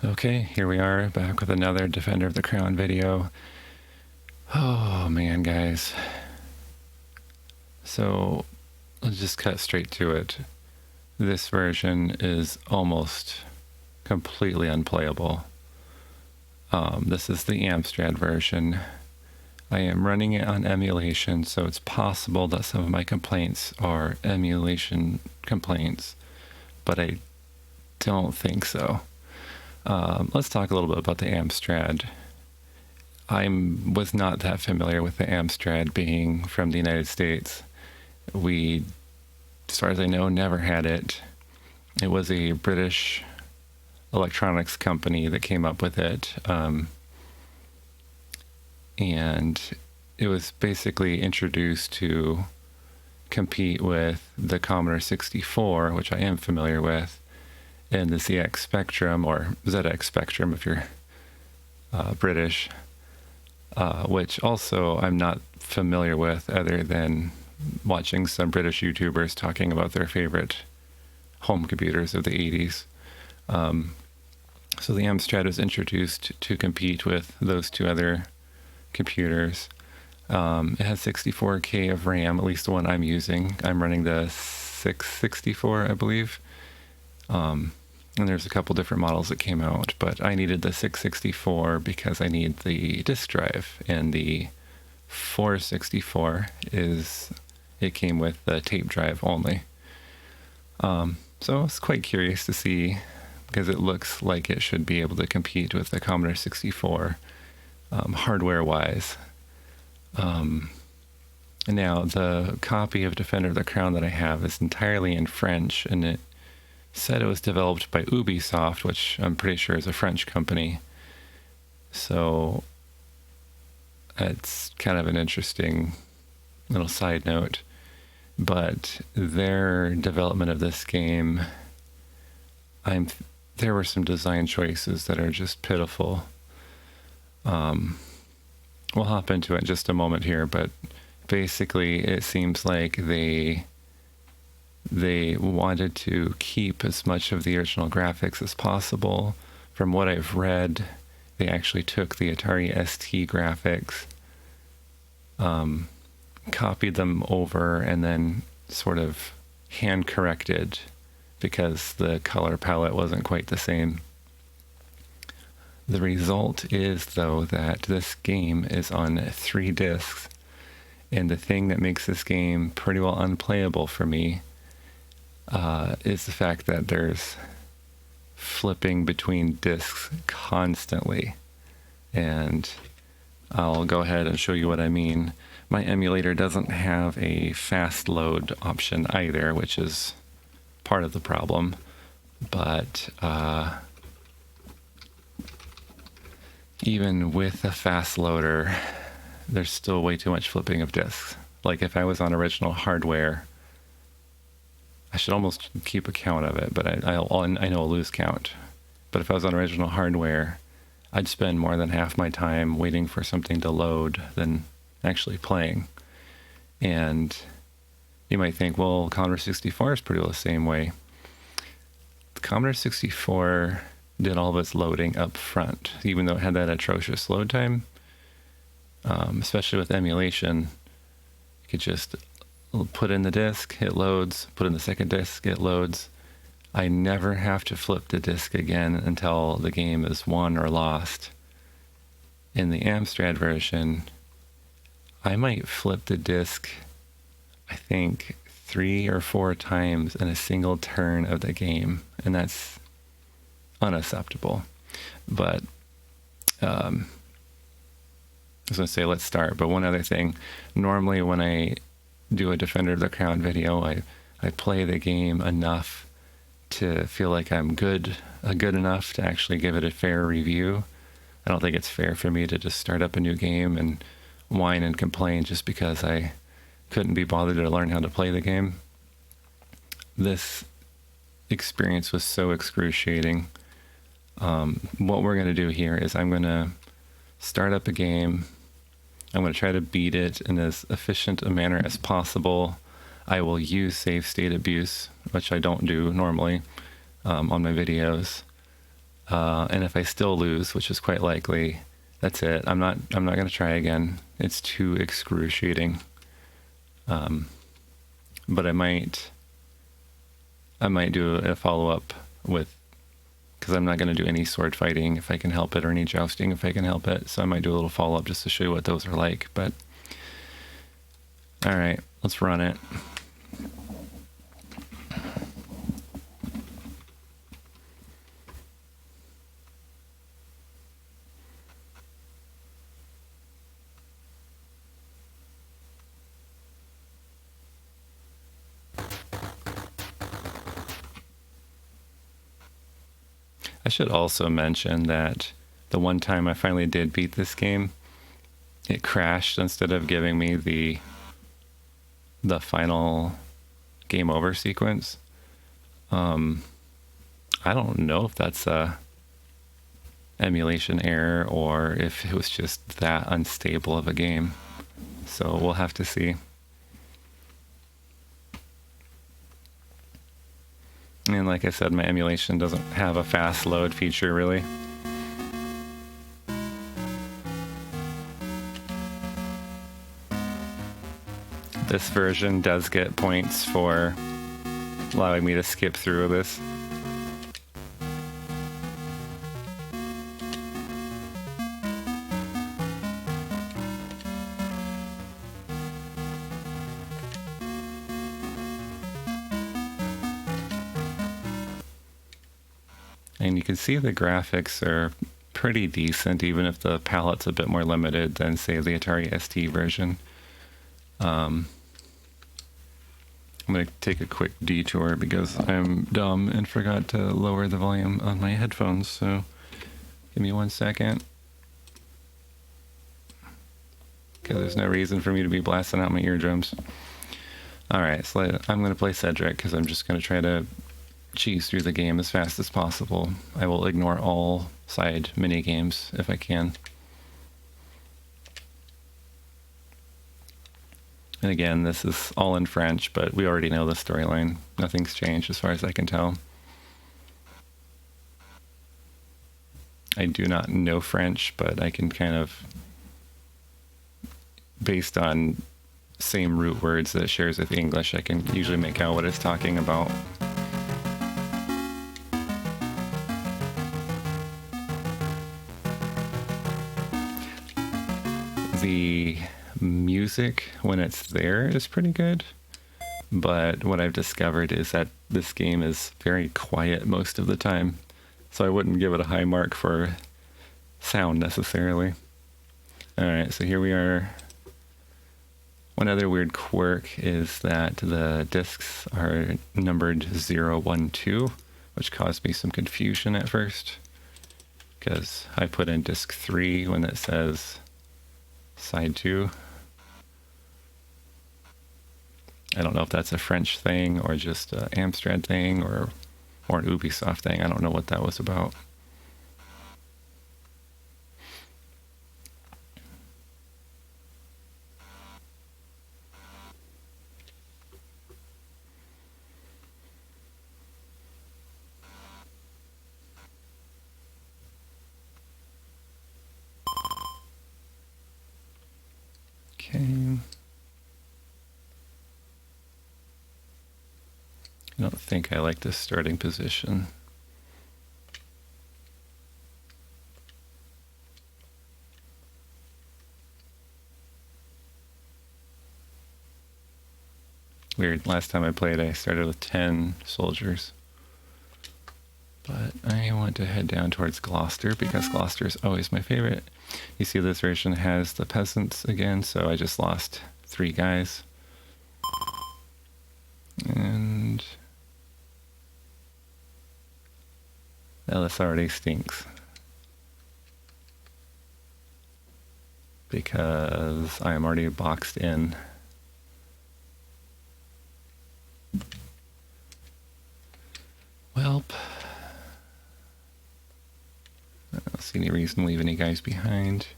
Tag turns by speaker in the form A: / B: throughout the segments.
A: Okay, here we are back with another Defender of the Crown video. Oh man, guys. So let's just cut straight to it. This version is almost completely unplayable. This is the Amstrad version. I am running it on emulation, so it's possible that some of my complaints are emulation complaints, but I don't think so. Let's talk a little bit about the Amstrad. I was not that familiar with the Amstrad being from the United States. We, as far as I know, never had it. It was a British electronics company that came up with it. And it was basically introduced to compete with the Commodore 64, which I am familiar with, and the ZX Spectrum, or ZX Spectrum if you're British, which also I'm not familiar with other than watching some British YouTubers talking about their favorite home computers of the 80s. So the Amstrad was introduced to compete with those two other computers. It has 64K of RAM, at least the one I'm using. I'm running the 664, I believe. And there's a couple different models that came out, but I needed the 664 because I need the disk drive, and the 464 it came with the tape drive only. So I was quite curious to see, because it looks like it should be able to compete with the Commodore 64 hardware-wise. Now, the copy of Defender of the Crown that I have is entirely in French, and it said it was developed by Ubisoft, which I'm pretty sure is a French company. So it's kind of an interesting little side note. But their development of this game, there were some design choices that are just pitiful. We'll hop into it in just a moment here, but basically it seems like they wanted to keep as much of the original graphics as possible. From what I've read, they actually took the Atari ST graphics, copied them over, and then sort of hand corrected because the color palette wasn't quite the same. The result is, though, that this game is on 3 discs, and the thing that makes this game pretty well unplayable for me is the fact that there's flipping between discs constantly. And I'll go ahead and show you what I mean. My emulator doesn't have a fast load option either, which is part of the problem. But even with a fast loader, there's still way too much flipping of discs. Like if I was on original hardware, I should almost keep a count of it, but I know a lose count. But if I was on original hardware, I'd spend more than half my time waiting for something to load than actually playing. And you might think, well, Commodore 64 is pretty well the same way. The Commodore 64 did all of its loading up front, even though it had that atrocious load time. Especially with emulation, you could just put in the disk, it loads, put in the second disk, it loads. I never have to flip the disk again until the game is won or lost. In the Amstrad version, I might flip the disk, I think, 3 or 4 times in a single turn of the game, and that's unacceptable. But I was going to say, let's start. But one other thing, normally when I do a Defender of the Crown video, I play the game enough to feel like I'm good enough to actually give it a fair review. I don't think it's fair for me to just start up a new game and whine and complain just because I couldn't be bothered to learn how to play the game. This experience was so excruciating. What we're going to do here is I'm going to start up a game. I'm going to try to beat it in as efficient a manner as possible. I will use save state abuse, which I don't do normally on my videos. And if I still lose, which is quite likely, that's it. I'm not going to try again. It's too excruciating. But I might do a follow-up with, because I'm not going to do any sword fighting if I can help it, or any jousting if I can help it. So I might do a little follow-up just to show you what those are like. But all right, let's run it. I should also mention that the one time I finally did beat this game, it crashed instead of giving me the final game over sequence. I don't know if that's a emulation error or if it was just that unstable of a game. So we'll have to see. And like I said, my emulation doesn't have a fast load feature, really. This version does get points for allowing me to skip through this. And you can see the graphics are pretty decent, even if the palette's a bit more limited than, say, the Atari ST version. I'm going to take a quick detour because I'm dumb and forgot to lower the volume on my headphones, so give me 1 second. Because there's no reason for me to be blasting out my eardrums. Alright, so I'm going to play Cedric because I'm just going to try to cheese through the game as fast as possible. I will ignore all side mini games if I can. And again, this is all in French, but we already know the storyline. Nothing's changed as far as I can tell. I do not know French, but I can kind of, based on same root words that it shares with English, I can usually make out what it's talking about. The music, when it's there, is pretty good, but what I've discovered is that this game is very quiet most of the time, so I wouldn't give it a high mark for sound necessarily. Alright, so here we are. One other weird quirk is that the discs are numbered 0, 1, 2, which caused me some confusion at first, because I put in disc 3 when it says side 2. I don't know if that's a French thing or just an Amstrad thing or an Ubisoft thing. I don't know what that was about. Okay. I don't think I like this starting position. Weird, last time I played I started with 10 soldiers. But I want to head down towards Gloucester because Gloucester is always my favorite. You see this version has the peasants again, so I just lost 3 guys. And well, this already stinks. Because I am already boxed in. Welp. I don't see any reason to leave any guys behind.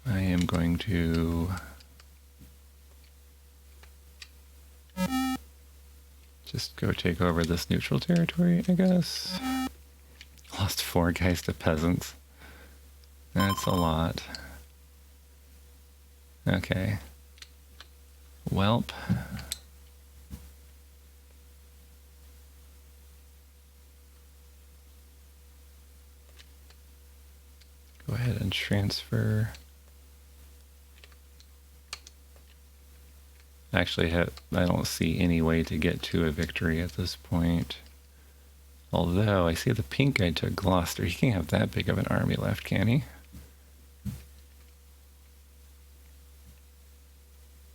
A: I am going to Just go take over this neutral territory, I guess. Lost 4 guys to peasants. That's a lot. Okay. Welp. Go ahead and transfer. Actually, I don't see any way to get to a victory at this point. Although, I see the pink guy took Gloucester. He can't have that big of an army left, can he?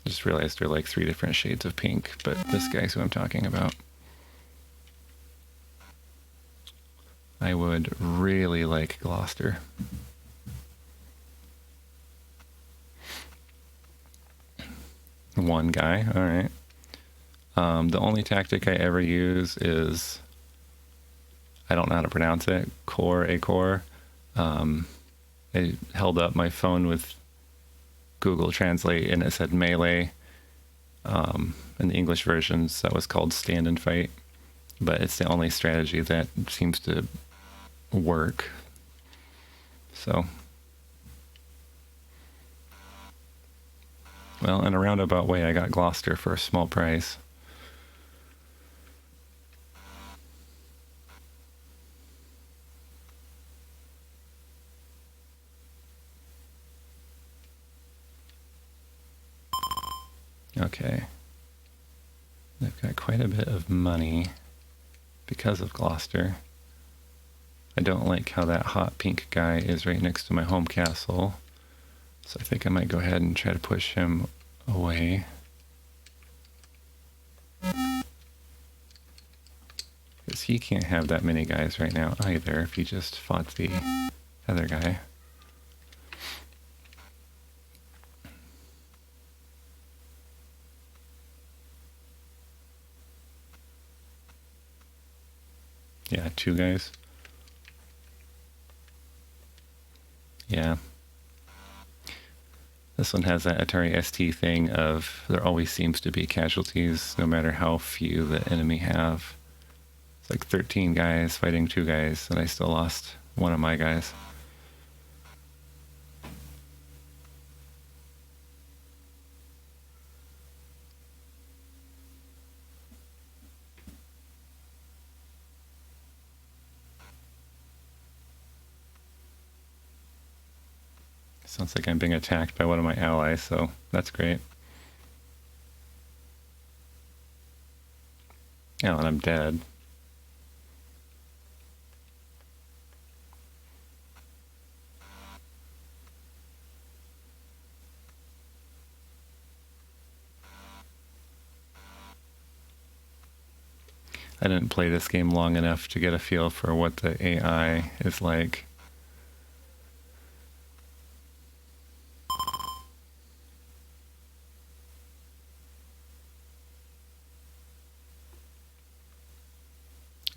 A: Just realized there are like 3 different shades of pink, but this guy's who I'm talking about. I would really like Gloucester. One guy, all right. The only tactic I ever use is, I don't know how to pronounce it, core. I held up my phone with Google Translate and it said melee. In the English versions, that was called stand and fight. But it's the only strategy that seems to work. So, well, in a roundabout way, I got Gloucester for a small price. Okay. They've got quite a bit of money because of Gloucester. I don't like how that hot pink guy is right next to my home castle. So I think I might go ahead and try to push him away. Because he can't have that many guys right now either if he just fought the other guy. Yeah, 2 guys. Yeah. This one has that Atari ST thing of there always seems to be casualties no matter how few the enemy have. It's like 13 guys fighting 2 guys, and I still lost one of my guys. Sounds like I'm being attacked by one of my allies, so that's great. Oh, and I'm dead. I didn't play this game long enough to get a feel for what the AI is like.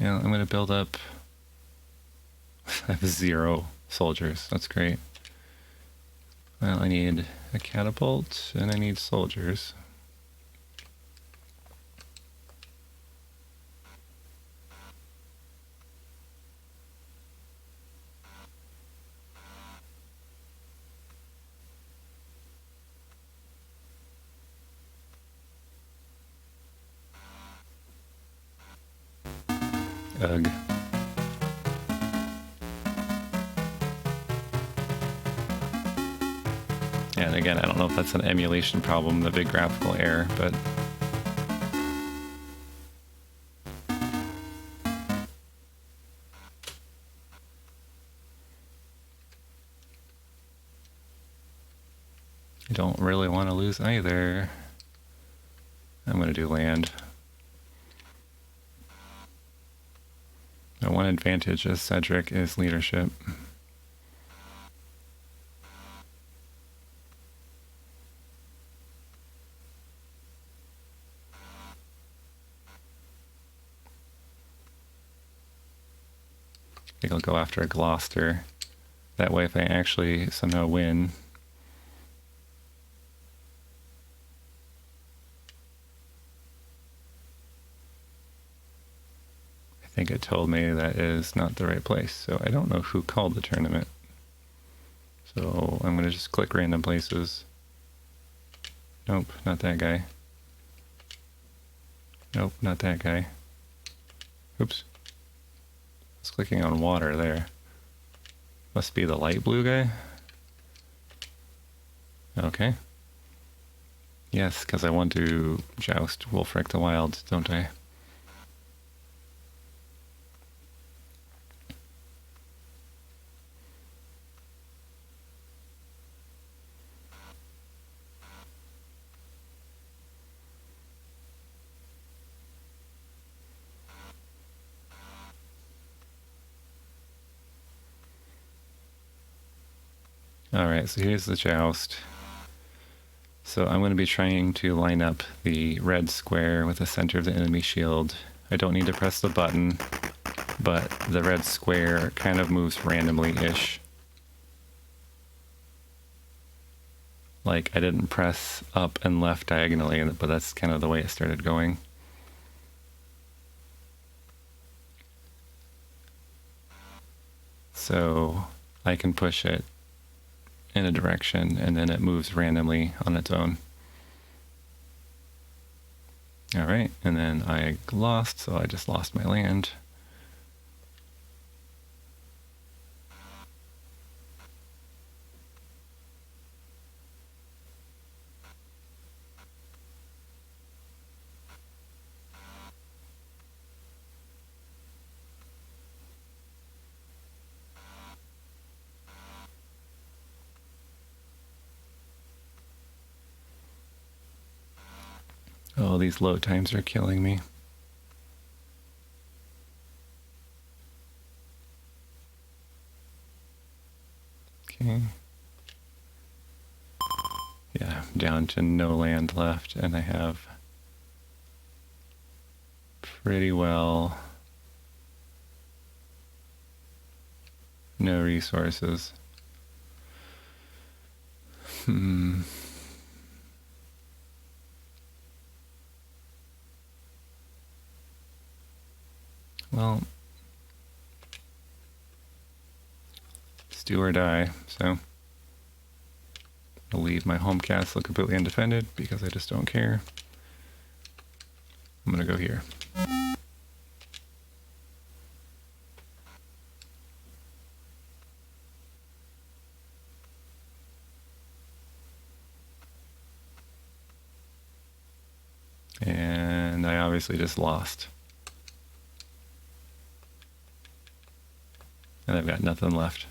A: Yeah, I'm going to build up. I have 0 soldiers. That's great. Well, I need a catapult and I need soldiers. Ugh. And again, I don't know if that's an emulation problem, the big graphical error, but I don't really want to lose either. I'm going to do land. The one advantage of Cedric is leadership. I think I'll go after a Gloucester. That way, if I actually somehow win, think it told me that is not the right place, so I don't know who called the tournament. So I'm going to just click random places. Nope, not that guy. Nope, not that guy. Oops. I was clicking on water there. Must be the light blue guy? Okay. Yes, because I want to joust Wolfric the Wild, don't I? Alright, so here's the joust. So I'm going to be trying to line up the red square with the center of the enemy shield. I don't need to press the button, but the red square kind of moves randomly-ish. Like, I didn't press up and left diagonally, but that's kind of the way it started going. So I can push it in a direction, and then it moves randomly on its own. All right, and then I lost, so I just lost my land. Oh, these load times are killing me. Okay. Yeah, down to no land left, and I have pretty well no resources. Well, it's do or die, so I'll leave my home castle completely undefended because I just don't care. I'm gonna go here. And I obviously just lost. And I've got nothing left.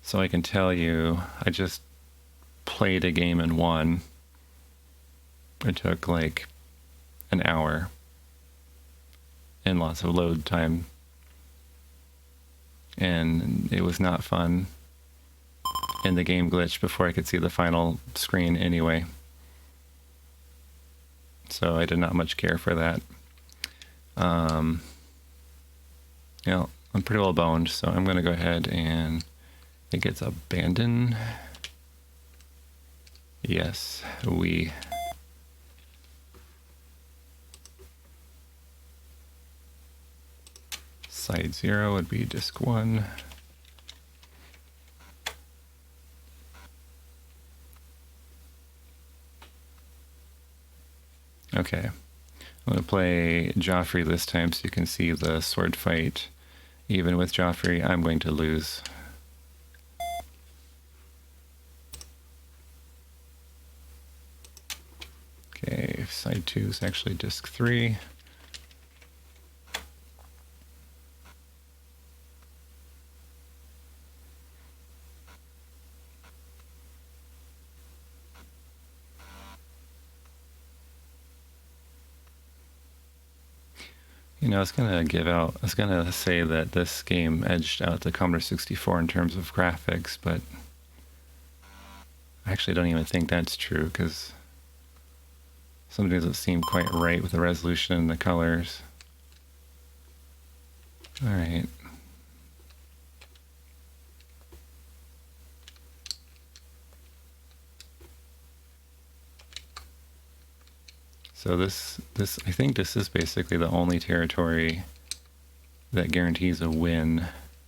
A: So I can tell you, I just played a game and won. It took like an hour and lots of load time. And it was not fun. And the game glitched before I could see the final screen anyway. So I did not much care for that. You know, I'm pretty well boned, so I'm going to go ahead and I think it's abandon. Yes, we. Side 0 would be disk 1. Okay, I'm going to play Joffrey this time so you can see the sword fight. Even with Joffrey, I'm going to lose. Okay, side 2 is actually disk 3. You know, I was gonna say that this game edged out the Commodore 64 in terms of graphics, but I actually don't even think that's true, because something doesn't seem quite right with the resolution and the colors. Alright. So this I think this is basically the only territory that guarantees a win,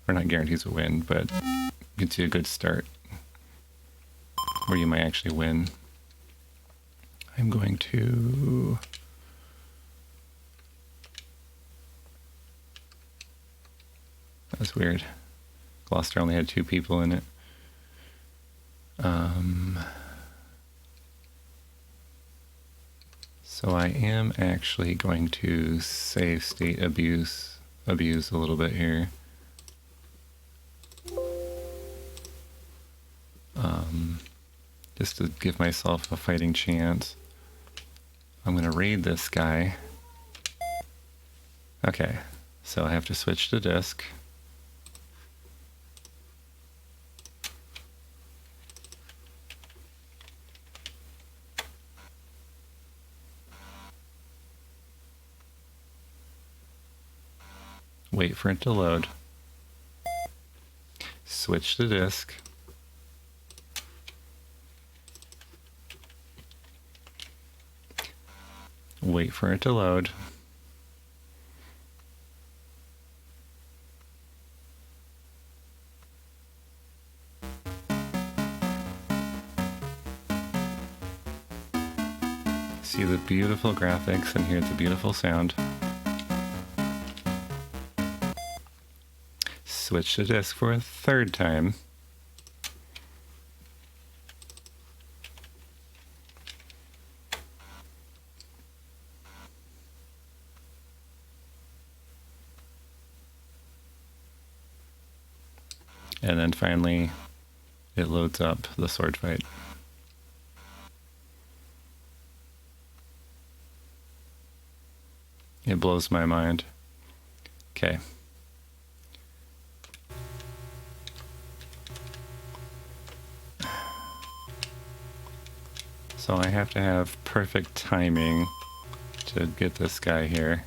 A: or not guarantees a win, but gets you a good start where you might actually win. I'm going to that's weird. Gloucester only had 2 people in it. So I am actually going to save state abuse a little bit here. Just to give myself a fighting chance. I'm going to raid this guy. Okay, so I have to switch to disk. Wait for it to load. Switch to disk. Wait for it to load. See the beautiful graphics and hear the beautiful sound. Switch to disk for a 3rd time. And then finally, it loads up the sword fight. It blows my mind. Okay. So I have to have perfect timing to get this guy here.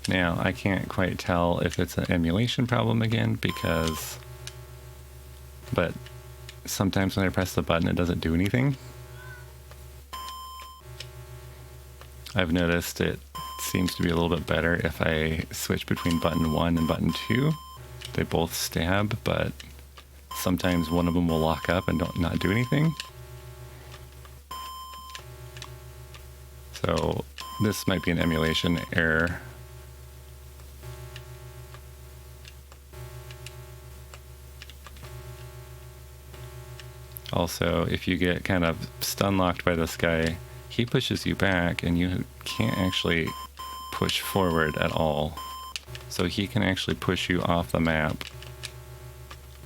A: Now, I can't quite tell if it's an emulation problem again but sometimes when I press the button it doesn't do anything. I've noticed it seems to be a little bit better if I switch between button 1 and button 2. They both stab, but sometimes one of them will lock up and not do anything. So this might be an emulation error. Also, if you get kind of stun locked by this guy, he pushes you back and you can't actually push forward at all. So he can actually push you off the map,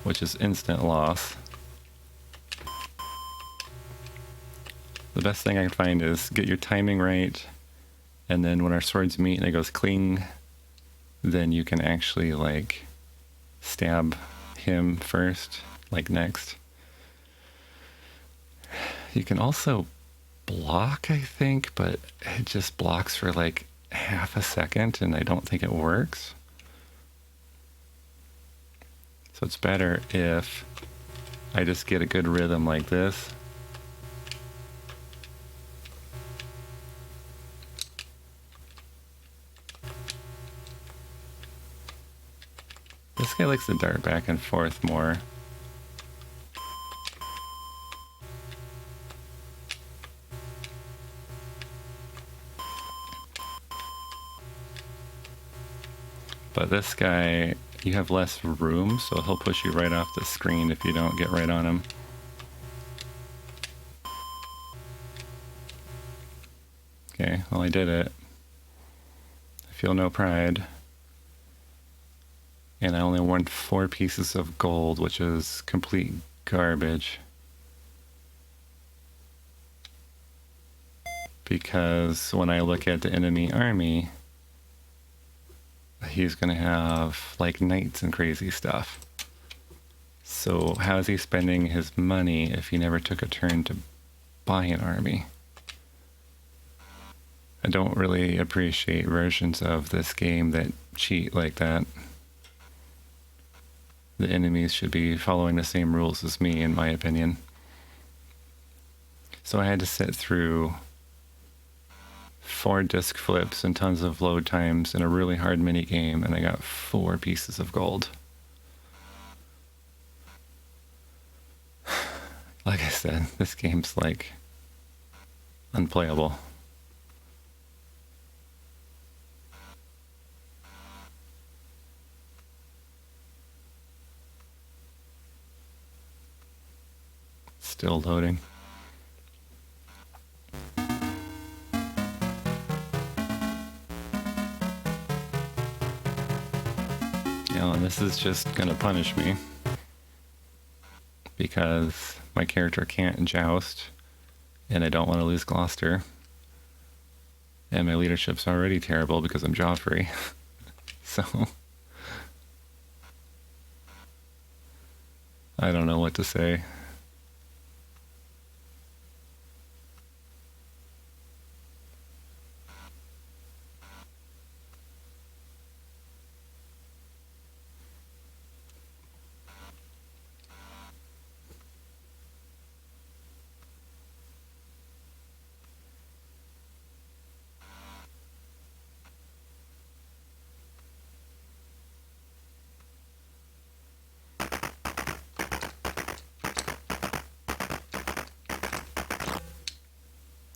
A: which is instant loss. The best thing I can find is get your timing right, and then when our swords meet and it goes cling, then you can actually like stab him first, like next. You can also block, I think, but it just blocks for like half a second and I don't think it works. So it's better if I just get a good rhythm like this. This guy likes to dart back and forth more. But this guy, you have less room, so he'll push you right off the screen if you don't get right on him. Okay, well I did it. I feel no pride. And I only won 4 pieces of gold, which is complete garbage. Because when I look at the enemy army, he's going to have like knights and crazy stuff. So how is he spending his money if he never took a turn to buy an army? I don't really appreciate versions of this game that cheat like that. The enemies should be following the same rules as me, in my opinion. So I had to sit through 4 disc flips and tons of load times in a really hard mini game, and I got 4 pieces of gold. Like I said, this game's like unplayable. Still loading. Yeah, and this is just gonna punish me because my character can't joust and I don't want to lose Gloucester. And my leadership's already terrible because I'm Joffrey. So I don't know what to say.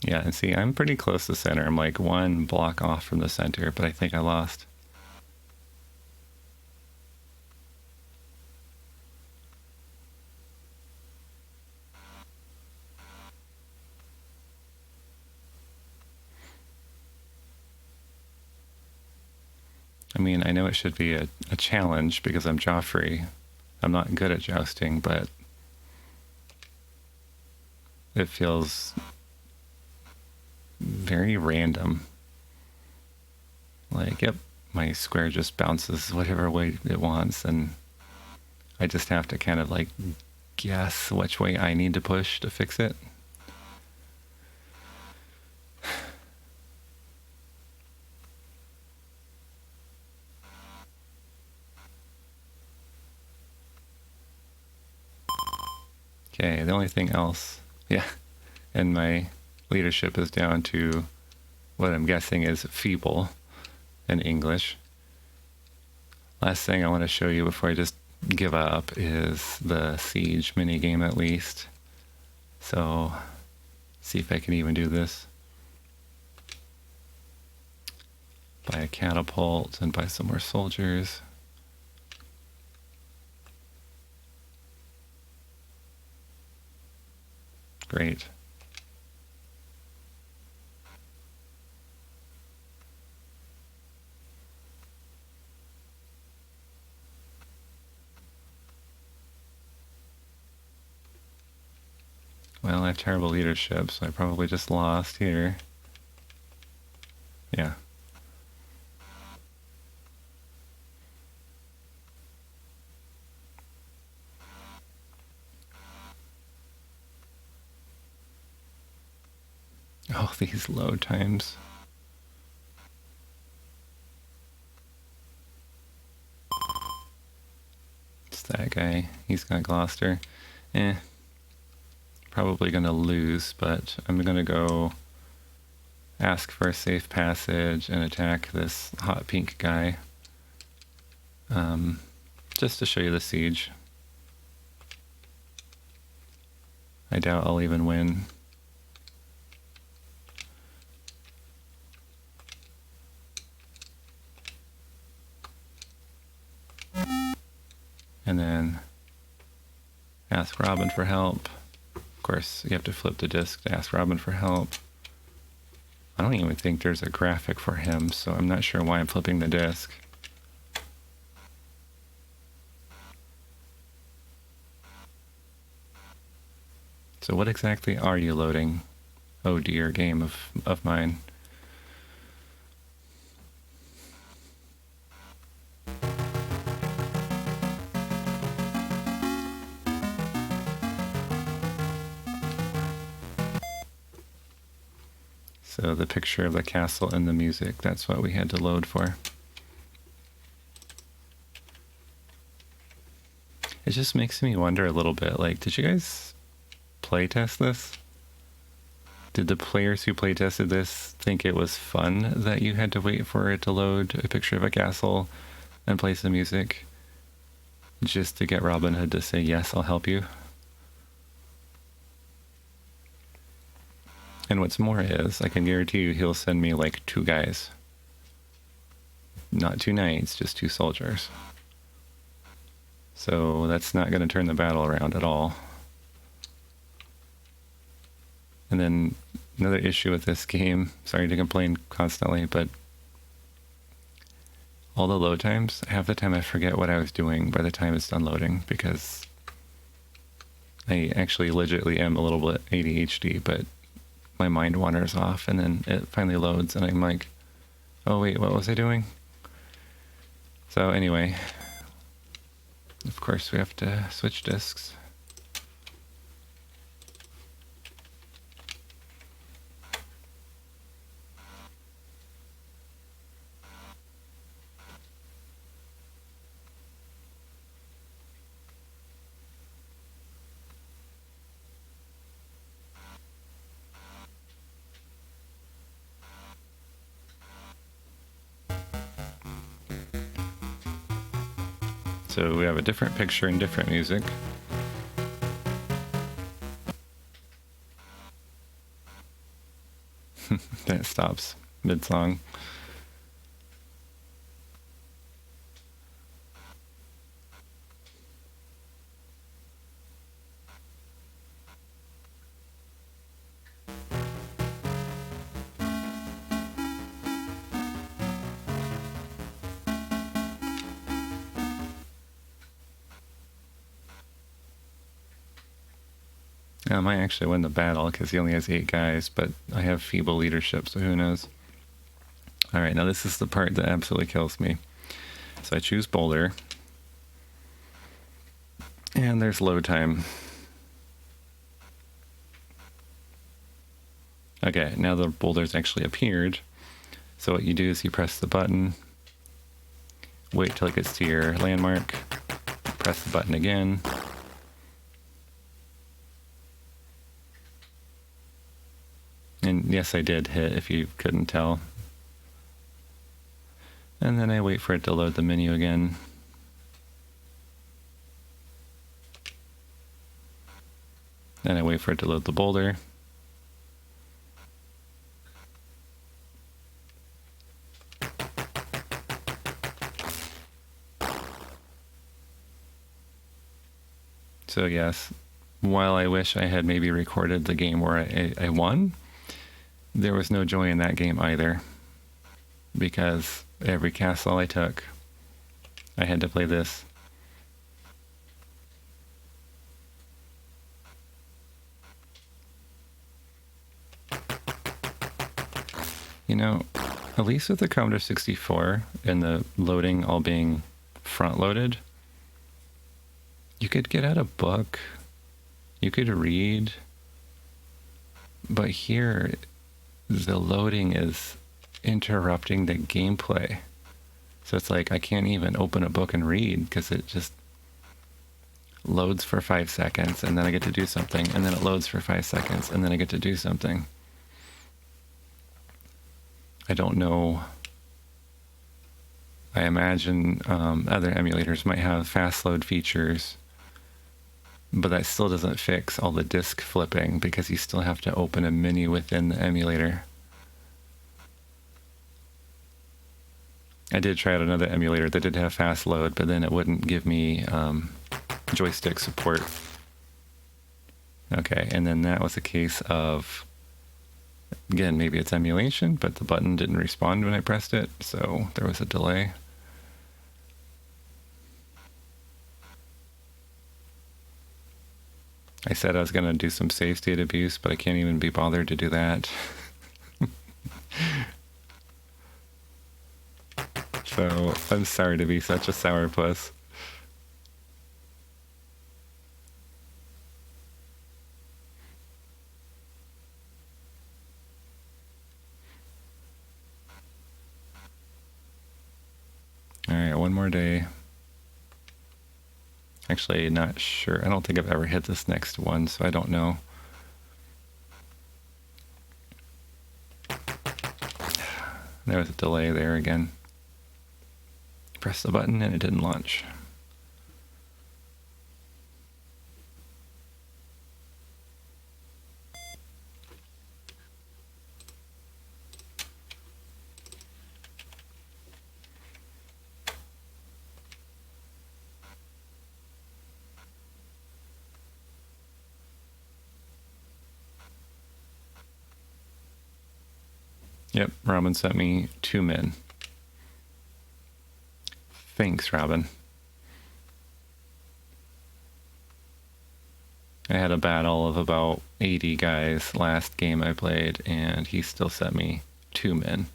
A: Yeah, and see, I'm pretty close to the center. I'm like 1 block off from the center, but I think I lost. I mean, I know it should be a challenge because I'm Joffrey. I'm not good at jousting, but it feels very random. Like, yep, my square just bounces whatever way it wants, and I just have to kind of like guess which way I need to push to fix it. Okay, the only thing else, yeah, and my leadership is down to what I'm guessing is feeble in English. Last thing I want to show you before I just give up is the siege minigame at least. So, see if I can even do this. Buy a catapult and buy some more soldiers. Great. Well, I have terrible leadership, so I probably just lost here. Yeah. Oh, these load times. It's that guy. He's got Gloucester. Probably gonna lose, but I'm gonna go ask for a safe passage and attack this hot pink guy. Just to show you the siege. I doubt I'll even win. And then ask Robin for help. Of course, you have to flip the disc to ask Robin for help. I don't even think there's a graphic for him, so I'm not sure why I'm flipping the disc. So what exactly are you loading? Oh dear, game of mine. So the picture of the castle and the music, that's what we had to load for. It just makes me wonder a little bit, like, did you guys play test this? Did the players who playtested this think it was fun that you had to wait for it to load a picture of a castle and play some music just to get Robin Hood to say, yes, I'll help you? And what's more is, I can guarantee you he'll send me like 2 guys. Not 2 knights, just 2 soldiers. So that's not going to turn the battle around at all. And then another issue with this game, sorry to complain constantly, but all the load times, half the time I forget what I was doing by the time it's done loading, because I actually legitimately am a little bit ADHD, but my mind wanders off, and then it finally loads, and I'm like, oh wait, what was I doing? So anyway, of course we have to switch disks. So we have a different picture and different music. Then it stops mid-song. I might actually win the battle because he only has 8 guys, but I have feeble leadership, so who knows. Alright, now this is the part that absolutely kills me. So I choose boulder. And there's load time. Okay, now the boulder's actually appeared. So what you do is you press the button, wait till it gets to your landmark, press the button again. And yes, I did hit, if you couldn't tell. And then I wait for it to load the menu again. Then I wait for it to load the boulder. So yes, while I wish I had maybe recorded the game where I won, there was no joy in that game either, because every castle I took, I had to play this. You know, at least with the Commodore 64 and the loading all being front-loaded, you could get out a book, you could read, but here the loading is interrupting the gameplay. So it's like I can't even open a book and read because it just loads for 5 seconds and then I get to do something, and then it loads for 5 seconds and then I get to do something. I don't know. I imagine other emulators might have fast load features, but that still doesn't fix all the disk flipping because you still have to open a menu within the emulator. I did try out another emulator that did have fast load, but then it wouldn't give me joystick support. Okay, and then that was a case of, again, maybe it's emulation, but the button didn't respond when I pressed it, so there was a delay. I said I was going to do some save state abuse, but I can't even be bothered to do that. So I'm sorry to be such a sourpuss. Alright, one more day. Actually, not sure. I don't think I've ever hit this next one, so I don't know. There was a delay there again. Press the button and it didn't launch. Yep, Robin sent me 2 men. Thanks, Robin. I had a battle of about 80 guys last game I played, and he still sent me 2 men.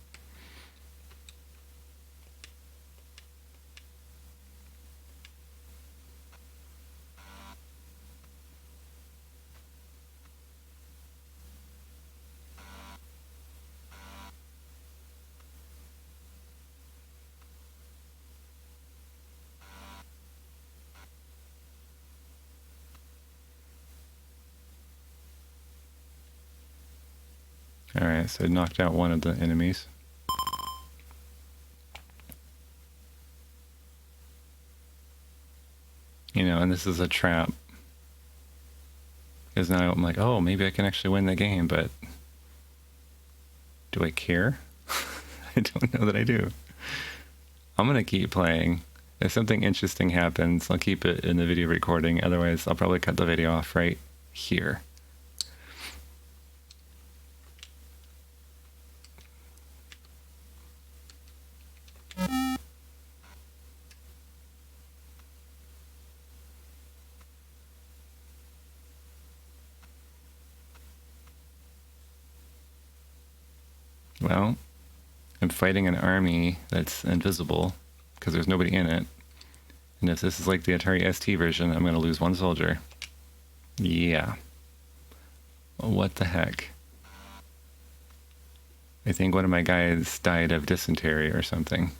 A: Alright, so I knocked out one of the enemies. You know, and this is a trap. Because now I'm like, oh, maybe I can actually win the game, but do I care? I don't know that I do. I'm going to keep playing. If something interesting happens, I'll keep it in the video recording. Otherwise, I'll probably cut the video off right here. Well, I'm fighting an army that's invisible because there's nobody in it. And if this is like the Atari ST version, I'm going to lose 1 soldier. Yeah. What the heck? I think one of my guys died of dysentery or something.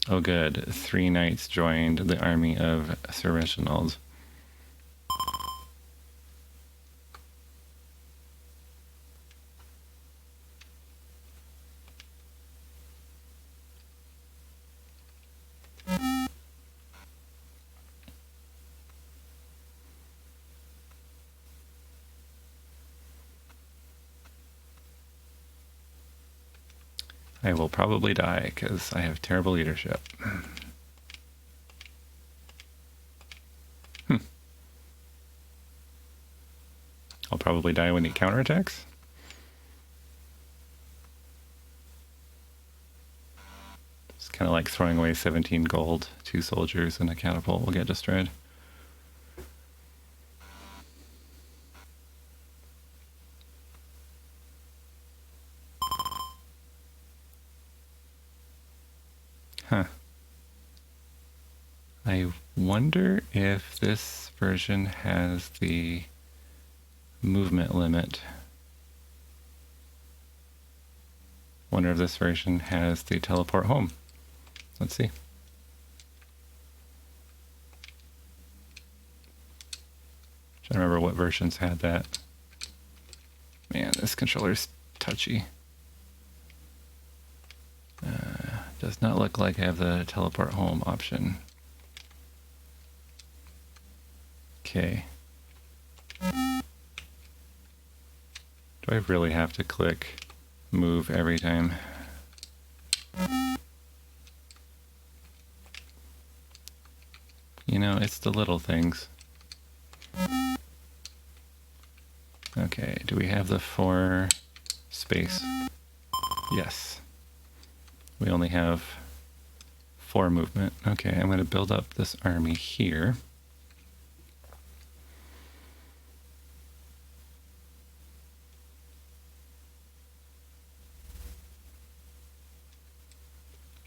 A: Oh good, 3 knights joined the army of Sir Reginald. I will probably die because I have terrible leadership. I'll probably die when he counterattacks. It's kind of like throwing away 17 gold. 2 soldiers and a catapult will get destroyed. Huh. I wonder if this version has the movement limit. Wonder if this version has the teleport home. Let's see. Trying to remember what versions had that. Man, this controller's touchy. Does not look like I have the teleport home option. Okay. Do I really have to click move every time? You know, it's the little things. Okay, do we have the 4 space? Yes. We only have 4 movement. Okay, I'm going to build up this army here.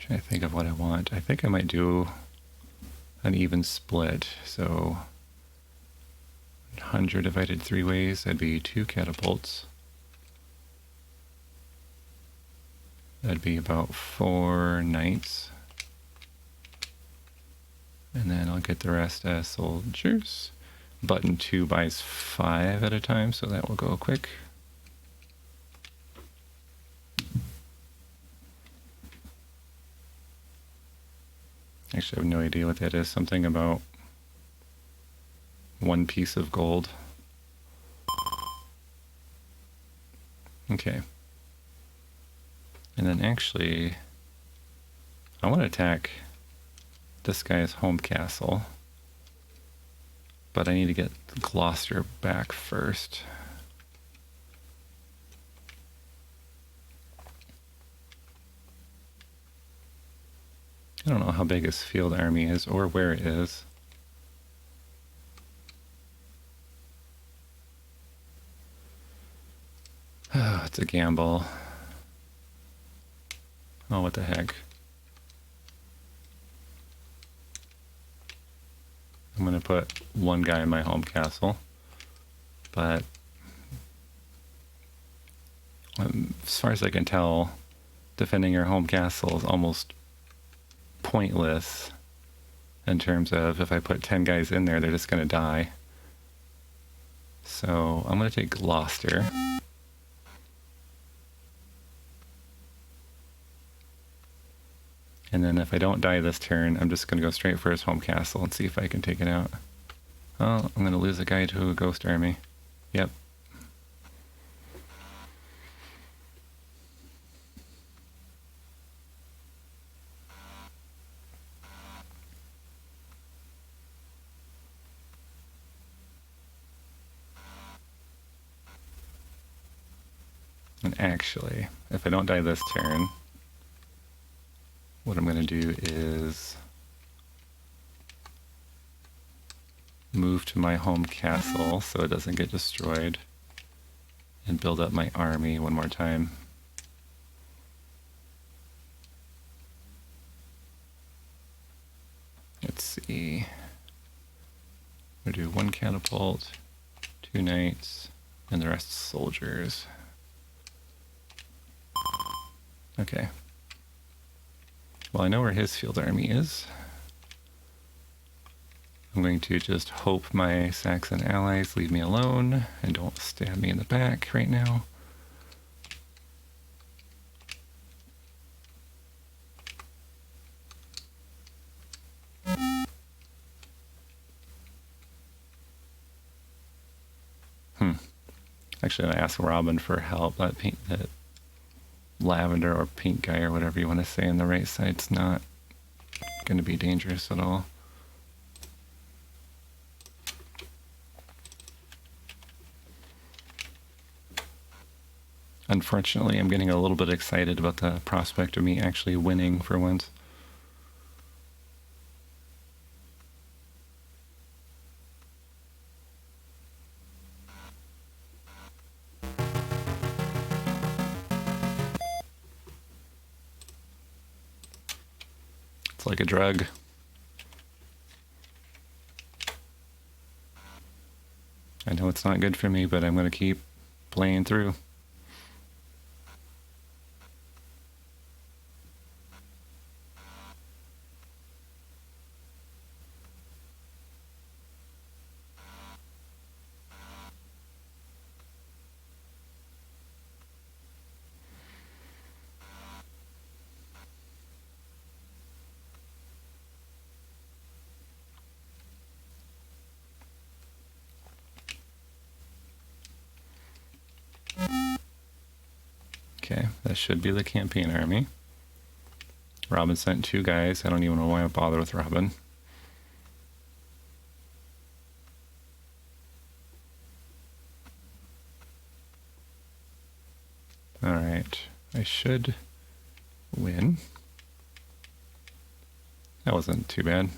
A: Trying to think of what I want. I think I might do an even split. So 100 divided 3 ways, that'd be 2 catapults. That'd be about 4 knights. And then I'll get the rest as soldiers. Button 2 buys 5 at a time, so that will go quick. Actually, I have no idea what that is. Something about 1 piece of gold. Okay. And then actually, I want to attack this guy's home castle. But I need to get Gloucester back first. I don't know how big his field army is or where it is. Oh, it's a gamble. Oh, what the heck. I'm going to put 1 guy in my home castle. But as far as I can tell, defending your home castle is almost pointless in terms of if I put 10 guys in there, they're just going to die. So I'm going to take Gloucester. And then if I don't die this turn, I'm just going to go straight for his home castle and see if I can take it out. Oh, I'm going to lose a guy to a ghost army. Yep. And actually, if I don't die this turn, what I'm going to do is move to my home castle so it doesn't get destroyed and build up my army one more time. Let's see. We'll do 1 catapult, 2 knights, and the rest soldiers. Okay. Well, I know where his field army is. I'm going to just hope my Saxon allies leave me alone and don't stab me in the back right now. Actually, I'm going to ask Robin for help. That lavender or pink guy or whatever you want to say on the right side's not going to be dangerous at all. Unfortunately, I'm getting a little bit excited about the prospect of me actually winning for once. It's like a drug. I know it's not good for me, but I'm going to keep playing through. Okay, that should be the campaign army. Robin sent 2 guys. I don't even know why I bother with Robin. Alright, I should win. That wasn't too bad.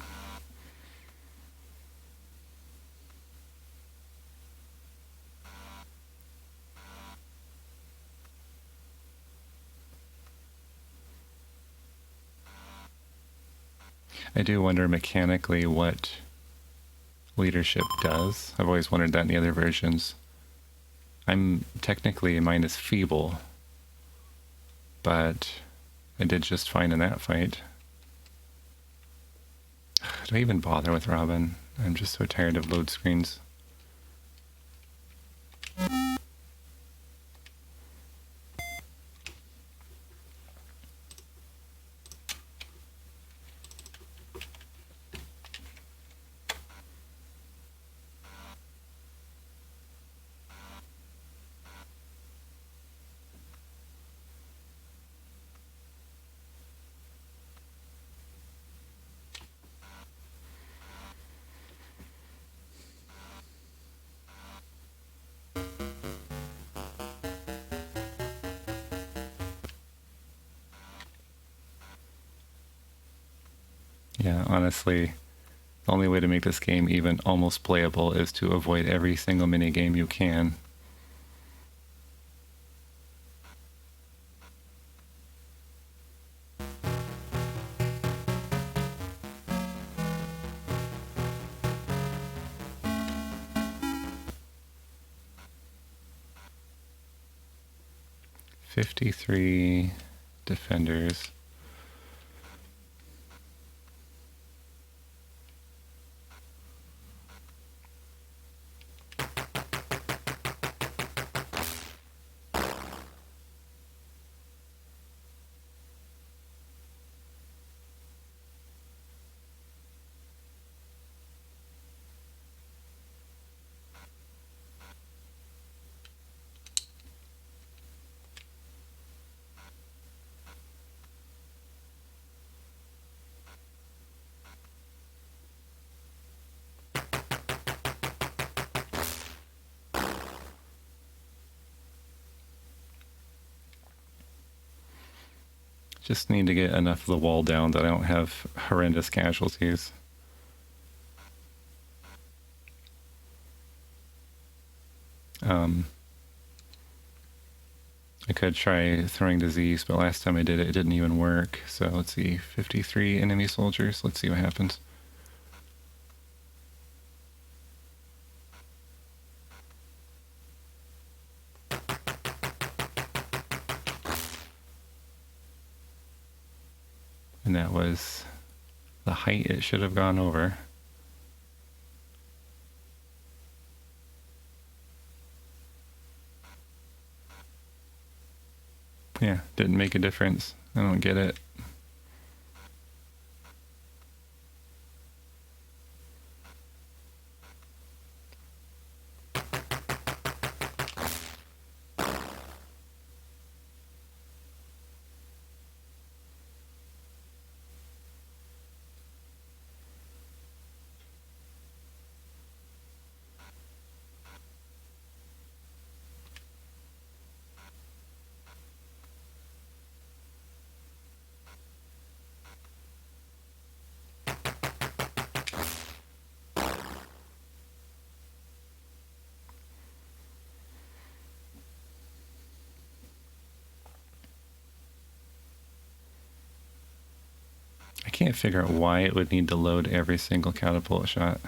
A: I do wonder mechanically what leadership does. I've always wondered that in the other versions. Mine is feeble, but I did just fine in that fight. Do I even bother with Robin? I'm just so tired of load screens. Yeah, honestly, the only way to make this game even almost playable is to avoid every single mini game you can. $53 defenders. Just need to get enough of the wall down that I don't have horrendous casualties. I could try throwing disease, but last time I did it, it didn't even work. So let's see, 53 enemy soldiers. Let's see what happens. And that was the height it should have gone over. Yeah, didn't make a difference. I don't get it. I can't figure out why it would need to load every single catapult shot.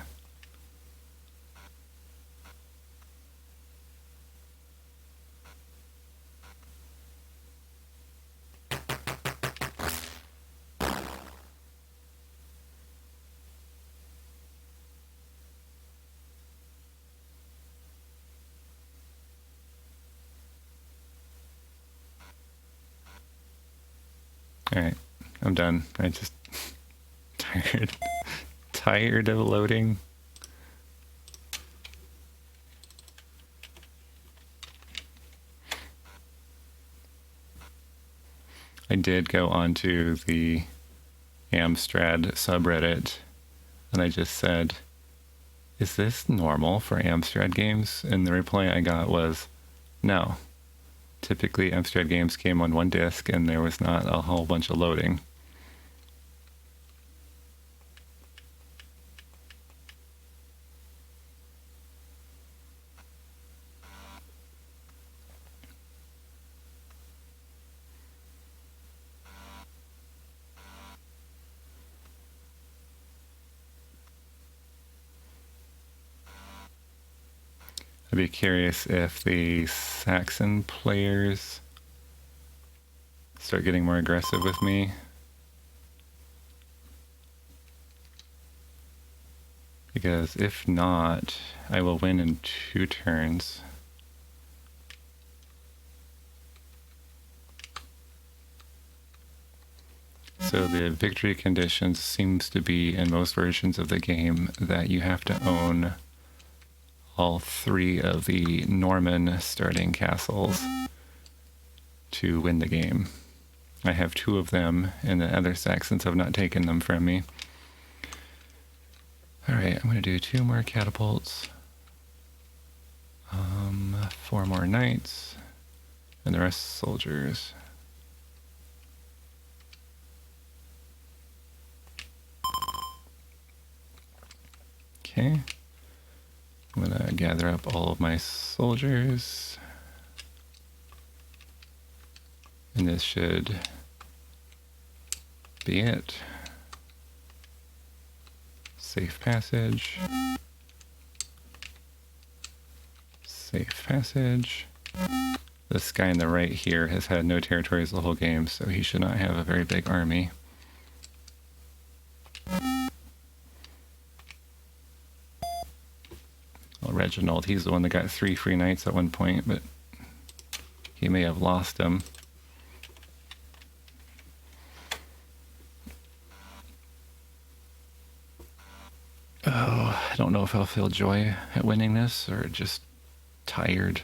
A: Alright, I'm done. I just tired of loading. I did go onto the Amstrad subreddit and I just said, is this normal for Amstrad games? And the reply I got was, no. Typically Amstrad games came on one disc and there was not a whole bunch of loading. I'd be curious if the Saxon players start getting more aggressive with me. Because if not, I will win in 2 turns. So the victory conditions seems to be in most versions of the game that you have to own all 3 of the Norman starting castles to win the game. I have 2 of them, and the other Saxons have not taken them from me. Alright, I'm going to do 2 more catapults, 4 more knights, and the rest soldiers. Okay, I'm going to gather up all of my soldiers, and this should be it. Safe passage. Safe passage. This guy on the right here has had no territories the whole game, so he should not have a very big army. Well, Reginald, he's the one that got 3 free knights at one point, but he may have lost them. Oh, I don't know if I'll feel joy at winning this or just tired.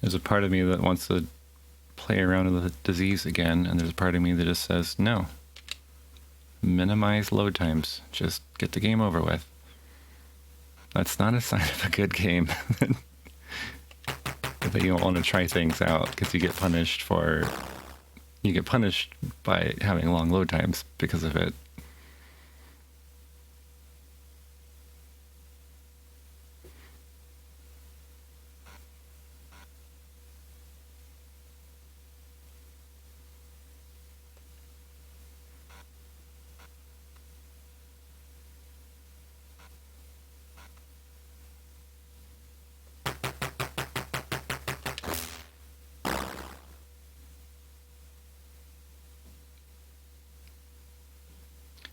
A: There's a part of me that wants to play around with the disease again, and there's a part of me that just says, no. Minimize load times. Just get the game over with. That's not a sign of a good game. That you don't want to try things out, because you get punished by having long load times because of it.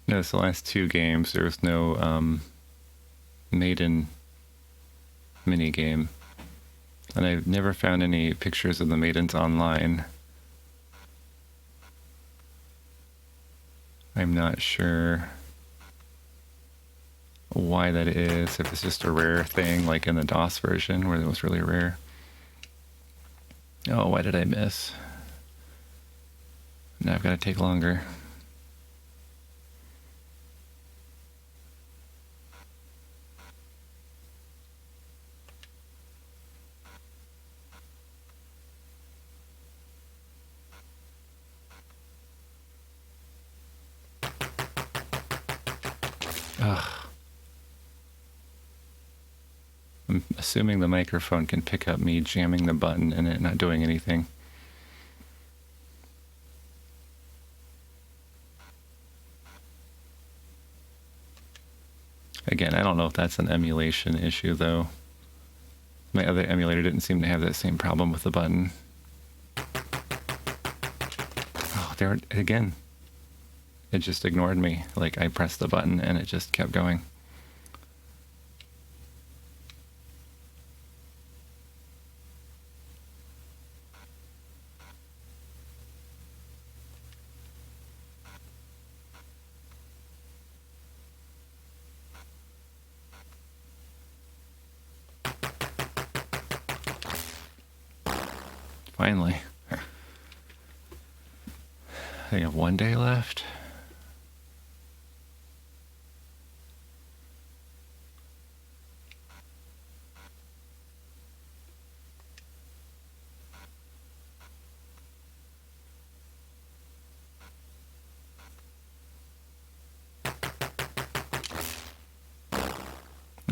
A: Notice the last 2 games, there was no maiden minigame. And I've never found any pictures of the maidens online. I'm not sure why that is, if it's just a rare thing like in the DOS version where it was really rare. Oh, why did I miss? Now I've got to take longer. Ugh. I'm assuming the microphone can pick up me jamming the button and it not doing anything. Again, I don't know if that's an emulation issue, though. My other emulator didn't seem to have that same problem with the button. Oh, there again. It just ignored me. Like, I pressed the button and it just kept going. Finally. I think I have 1 day left.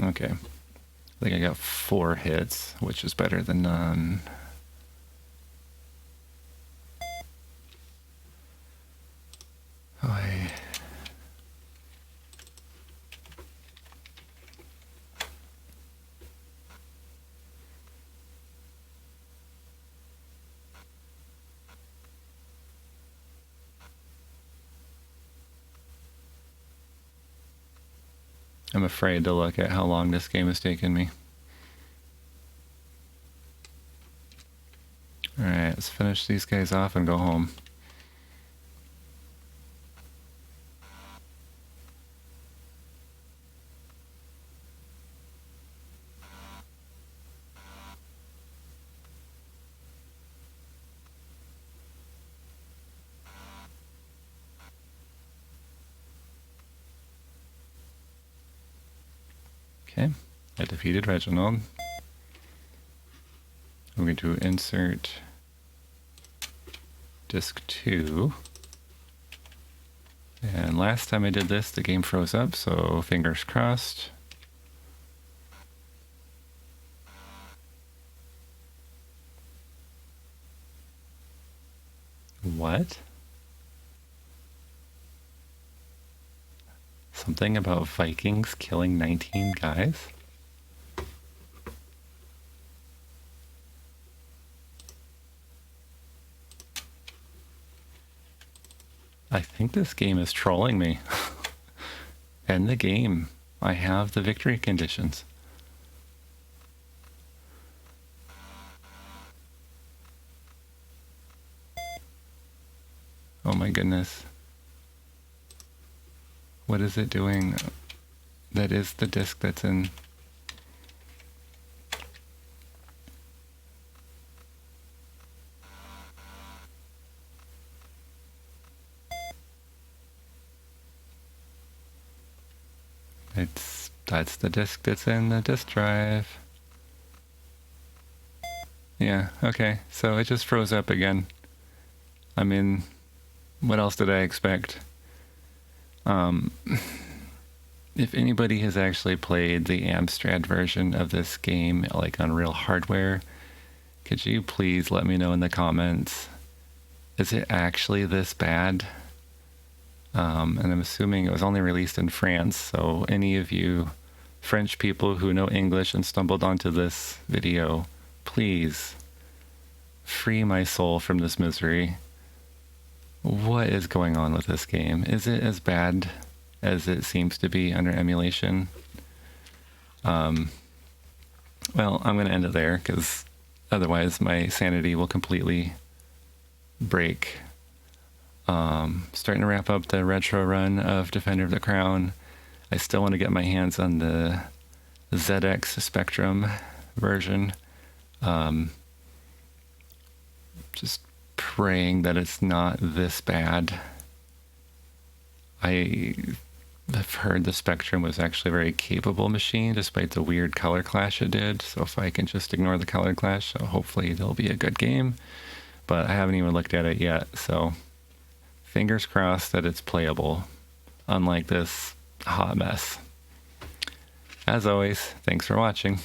A: Okay. I think I got 4 hits, which is better than none. Oh, I'm afraid to look at how long this game has taken me. Alright, let's finish these guys off and go home. Okay, I defeated Reginald. I'm going to insert disk 2. And last time I did this, the game froze up, so fingers crossed. What? Something about Vikings killing 19 guys? I think this game is trolling me. End the game. I have the victory conditions. Oh my goodness. What is it doing? That is the disk that's in... That's the disk that's in the disk drive. Yeah, okay. So it just froze up again. I mean, what else did I expect? If anybody has actually played the Amstrad version of this game, like on real hardware, could you please let me know in the comments, is it actually this bad? And I'm assuming it was only released in France, so any of you French people who know English and stumbled onto this video, please free my soul from this misery. What is going on with this game? Is it as bad as it seems to be under emulation? Well, I'm going to end it there, because otherwise my sanity will completely break. Starting to wrap up the retro run of Defender of the Crown. I still want to get my hands on the ZX Spectrum version. Just praying that it's not this bad. I have heard the Spectrum was actually a very capable machine, despite the weird color clash it did. So if I can just ignore the color clash, so hopefully it'll be a good game. But I haven't even looked at it yet, so fingers crossed that it's playable, unlike this hot mess. As always, thanks for watching.